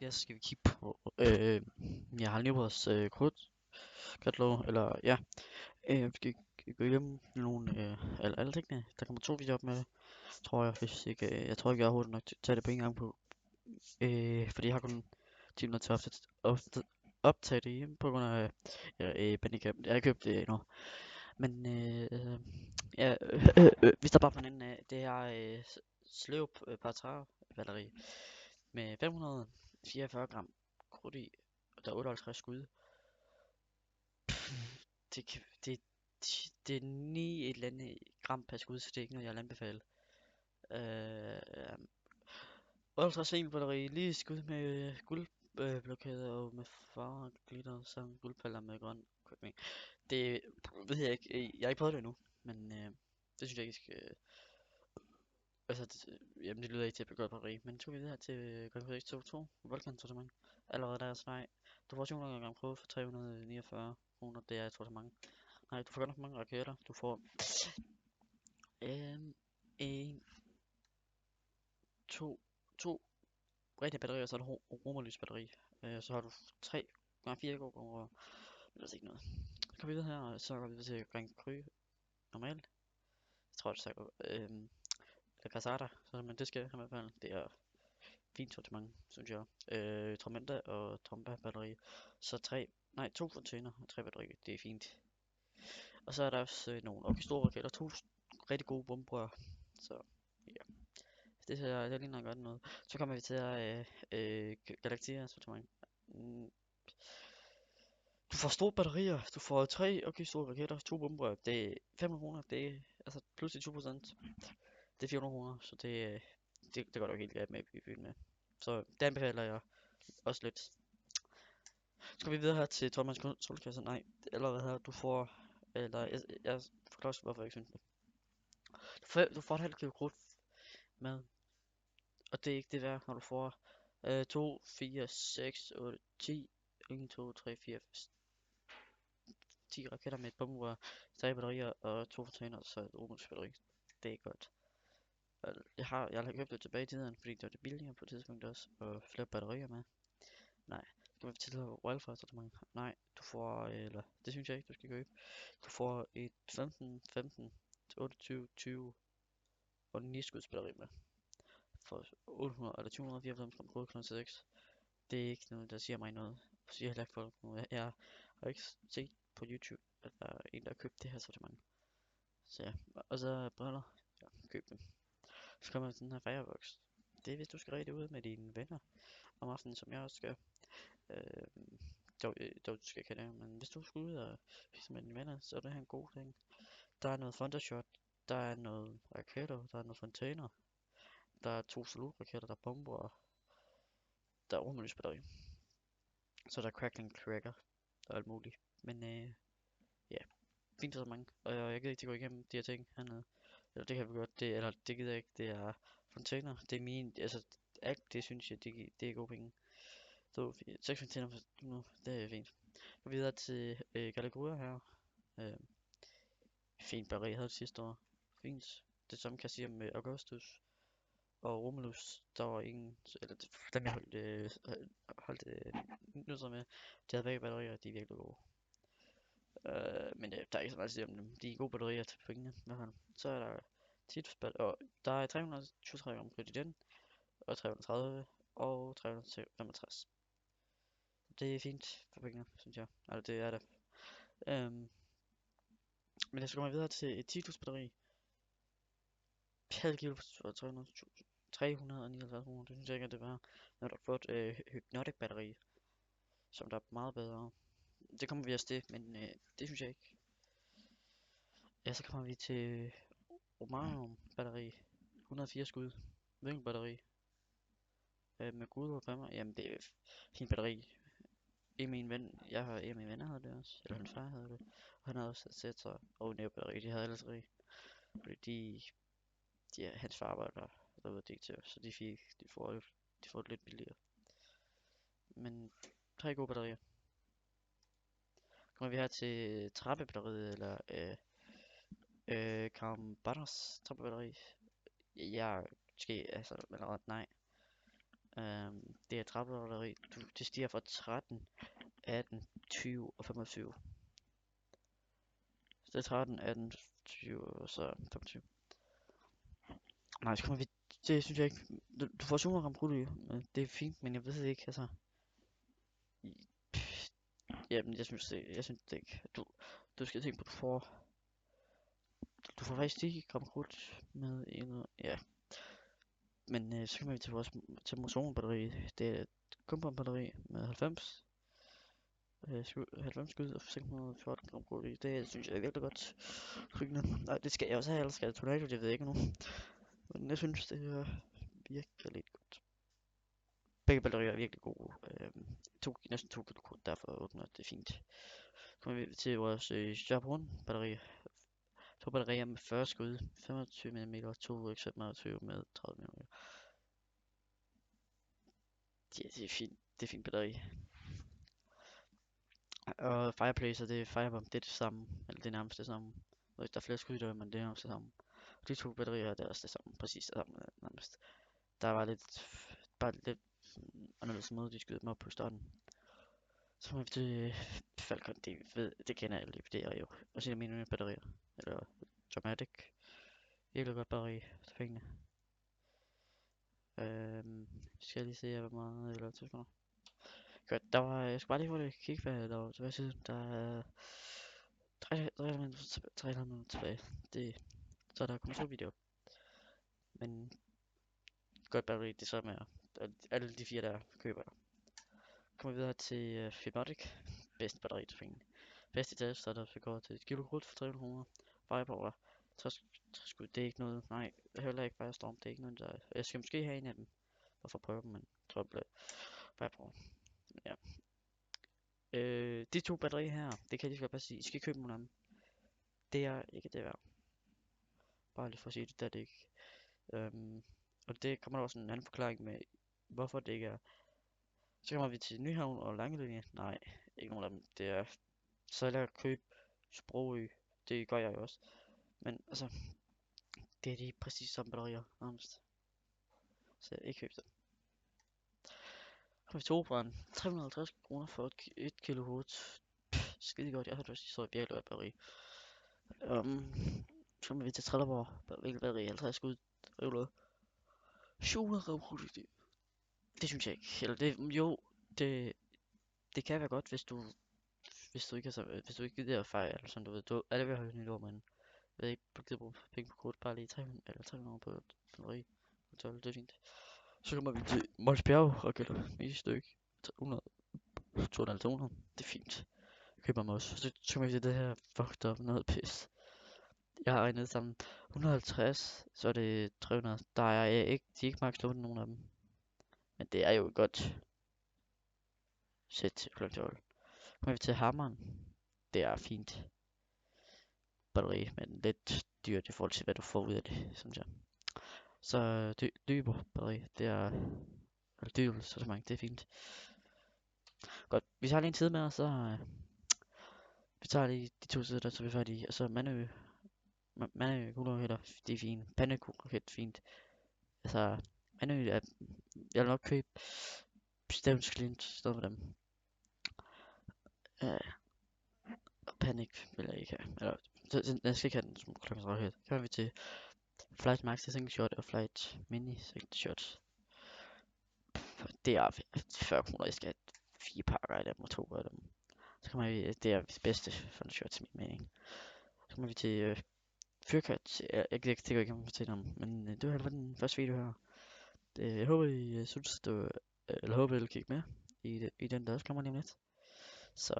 Ja, så skal vi kigge på, jeg har lige vores kodekatalog, eller ja, vi skal gå igennem nogle, alle tingene. Der kommer 2 videoer op med, tror jeg, hvis ikke, jeg tror ikke, jeg er hurtigt nok til at tage det på en gang på, fordi jeg har kun 10 minutter til at optage det hjemme, på grund af, ja, Bandicam. Jeg har købt det endnu, men ja, vi starter bare på den anden af, det er Sloop Par batteri med 544 gram krudt i, og der er 58 skud. Det, kan, det er 9 et eller andet gram per skud, så det er ikke noget, jeg vil anbefale. 58 enkel batteri, lige skud med guldblokade og med farglitter samt guldpaller med grøn equipment. Det ved jeg ikke, jeg har ikke prøvet det endnu, men det synes jeg ikke skal. Altså, jamen det lyder ikke til at begå batteri, men så går vi videre til Grand Prix 2 Volkan sortiment. Allerede der er vej. Du får 700 gram krudt for 349 kroner, det er et sortiment. Nej, du får godt nok mange raketter. Du får en, to rigtige batterier, så er der romerlys batteri. Så har du 3 gange 4 og det er altså ikke noget. Så går vi videre her, og så går vi videre til Grand Cru normalt. Jeg tror, det er eller Casada, så men det skal jeg i hvert fald. Det er fint sortiment, synes jeg. Tormenta og Tromba batteri. Så 2 container og 3 batterier, det er fint. Og så er der også nogle store raketter, 2 rigtig gode bomber. Så ja, det ligner godt noget. Så kommer vi til Galaxia sortiment. Du får store batterier, du får 3 store raketter, 2 bomber, det er 500 kroner, det er altså pludselig 20%. Det er 400 kroner, så det går du ikke helt galt med i byen med. Så det anbefaler jeg også lidt. Så skal vi videre her til Thomas solkasse. Nej, allerede her, du får, eller jeg forklarer også, hvorfor jeg ikke synes det. Du får et halvt kilo krudt med, og det er ikke det værd, når du får 2, 4, 6, 8, 10, 1, 2, 3, 4, 10 raketter med et bomberør, 3 batterier og 2 container, så et batteri. Det er godt. Jeg har købt det tilbage i tiden, fordi det var det billigere på et tidspunkt også, og flere batterier med. Nej, skal vi til Wildfire sortiment? Nej, du får, eller det synes jeg ikke, du skal købe. Du får et 15, 15, 28, 20 og 9 skuds batteri med. For 800 eller 294 gram krudt kl. 6. Det er ikke noget, der siger mig noget. Jeg siger heller ikke folk noget. Jeg har ikke set på YouTube, at der er en, der har købt det her sortiment. Så ja, og så briller. Ja, køb dem. Så kommer den her Firebox. Det er hvis du skal rigtig ud med dine venner om aftenen, som jeg også skal. Du skal ikke have det, men hvis du skal ud og hygge med dine venner, så er det her en god ting. Der er noget Thundershot, der er noget raketter, der er noget fontæner, der er 2 salutraketter, der er bomber, der er rumlysbatteri. Så der er Crackling Cracker og alt muligt. Men ja, fint så mange. Og jeg gider ikke til at gå igennem de her ting hernede. Eller det kan vi godt, eller det gider jeg ikke, det er fontæner, det er mine, altså alt det synes jeg, det er gode penge. Så 6 fontæner nu, det er fint. Gå videre til Galagura her. Fint batteri, jeg havde det sidste år. Fint. Det samme kan jeg sige om Augustus og Romulus. Der var ingen, eller dem jeg holdt nyheder med, de havde begge batterier, de er virkelig gode. Men der er ikke så meget at sige om dem. De er gode batterier til pengene, i hvert fald. Så er der og der er 323 gram krudt i den, og 330 og 365. Det er fint for pengene, synes jeg. Altså det er det. Men jeg skal komme videre til et Titus batteri. Halv kilo for 359 kroner. Det synes jeg ikke, at det var. Når du har fået Hypnotic batteri, som der er meget bedre. Det kommer vi også til, men det synes jeg ikke. Ja, så kommer vi til Romanium batteri. 104 skud. Vinkelbatteri. Med gud og femmer. Jamen det er fint batteri. En af mine venner havde det også. Eller hans far havde det. Og han havde også sat sig og batteri. De havde alle tre. Fordi hans far var der var direktør, så de får det lidt billigere. Men 3 gode batterier. Kommer vi her til trappebatteriet, eller Karm Butters trappebatteri. Jeg måske, altså, eller ret nej. Det er 30 batteri. Det stiger fra 13, 18, 20 og 25. Så det er 13, 18, 20 og så 25. Nej, så kommer vi... Det synes jeg ikke... Du får 700 gram krudt, det er fint, men jeg ved ikke, altså... Jamen, jeg synes det ikke. Du skal tænke på, du får faktisk 10 gram krudt med i noget, ja. Men så kommer vi til motionbatteri. Det er et kompoundbatteri med 90 skud og 614 gram krudt i. Det synes jeg er virkelig godt tryggende. Nej, det skal jeg også have, ellers skal jeg tornado, det ved jeg ikke nu. Men jeg synes, det er virkelig godt. Begge batterier er virkelig gode. Næsten 2 kilo krudt, derfor åbner det er fint. Så kommer vi til vores Japon batteri. 2 batterier med 40 skud, 25 mm, 2 X25 med 30 mm. Det er fint. Det er fint batteri. Og Fireplacer, det er Firebomb, det er det samme. Eller det er nærmest det samme. Hvis der er flere skud, men det er nærmest det samme. De to batterier, det er også det samme. Præcis det samme nærmest. Der var bare lidt anderledes måde, de skød dem op på starten. Så kommer vi til Falcon, det kender alle, det er jo også en af mine batterier. Eller Dramatic. Virkelig godt batteri til pengene. Skal jeg lige se, hvor meget, eller 2 sekunder. Godt, jeg skal bare lige hurtigt kigge, hvad der var tilbage til. Der er 3 minutter tilbage. Så der kommer 2 videoer. Men godt batteri, det samme er. Alle de 4 der køber jeg. Kommer videre til Filmatic. Bedste batteri til pengene. Bedste test, så der går til 1 kilo krudt for 300. Firepower. 60 skud, det er ikke noget. Nej, heller ikke Firestorm, det er ikke noget der. Jeg skal måske have en af dem. Hvorfor prøve dem, men jeg tror det bliver Firepower. Ja. De 2 batterier her, det kan jeg lige så bare sige. I skal købe nogle af dem. Det er ikke det værd. Bare lige for at sige det, der er det ikke. Og det kommer der også en anden forklaring med, hvorfor det ikke er. Så kommer vi til Nyhavn og Langelinje. Nej, ikke nogen af dem. Det er så lad købe Sprogø. Det gør jeg jo også. Men altså, det er de præcis samme batterier, nærmest. Så ikke køb dem. Kommer vi til Operan. 350 kroner for 1 kilo hoved. Skide godt, jeg har det så virkelig godt batteri. Så kommer vi til Trelleborg. Hvilket batteri, 50 skud. 700 gram krudt. Det synes jeg ikke. Eller jo, det kan være godt, hvis du ikke gider at fejre, eller sådan, du ved, er det ved at have nyt ord, men jeg ved ikke, du gider bruge penge på krudt, bare lige 300 eller 300 på et batteri. Det er fint. Så kommer vi til Mols Bjerg raketter i stykke 100, 200, det er fint. Jeg køber mig også. Så kommer vi til det her fucked up noget pis. Jeg har regnet sammen 150, så er det 300. De er ikke max loaded nogen af dem. Men det er jo et godt sæt til kl. 12. Kommer vi til hammeren. Det er fint batteri, men lidt dyrt i forhold til hvad du får ud af det, synes jeg. Så dyber batteri, det er dybt sortiment, det er fint. Godt, vi tager lige en tid med, og så vi tager lige de 2 sider, der så vi færdige. Og så Mandø gulerødder, det er fint. Pandekugler, fint. Altså, Mandø er, jeg vil nok købe Stevens Klint i stedet for dem. Panik vil jeg ikke have. Eller, jeg skal ikke have den som klokkens raket. Så kommer vi til Flight Max single shot og Flight Mini single shot. Det er 40 kroner, jeg skal have 4 pakker af dem og 2 af dem. Så kommer vi, det er det bedste for en shot til min mening. Så kommer vi til Fyrkat. Jeg kan ikke fortælle om, men det var i hvert fald den første video her. Jeg håber I synes, eller håber I vil kigge med i den der også kommer lige om lidt. Så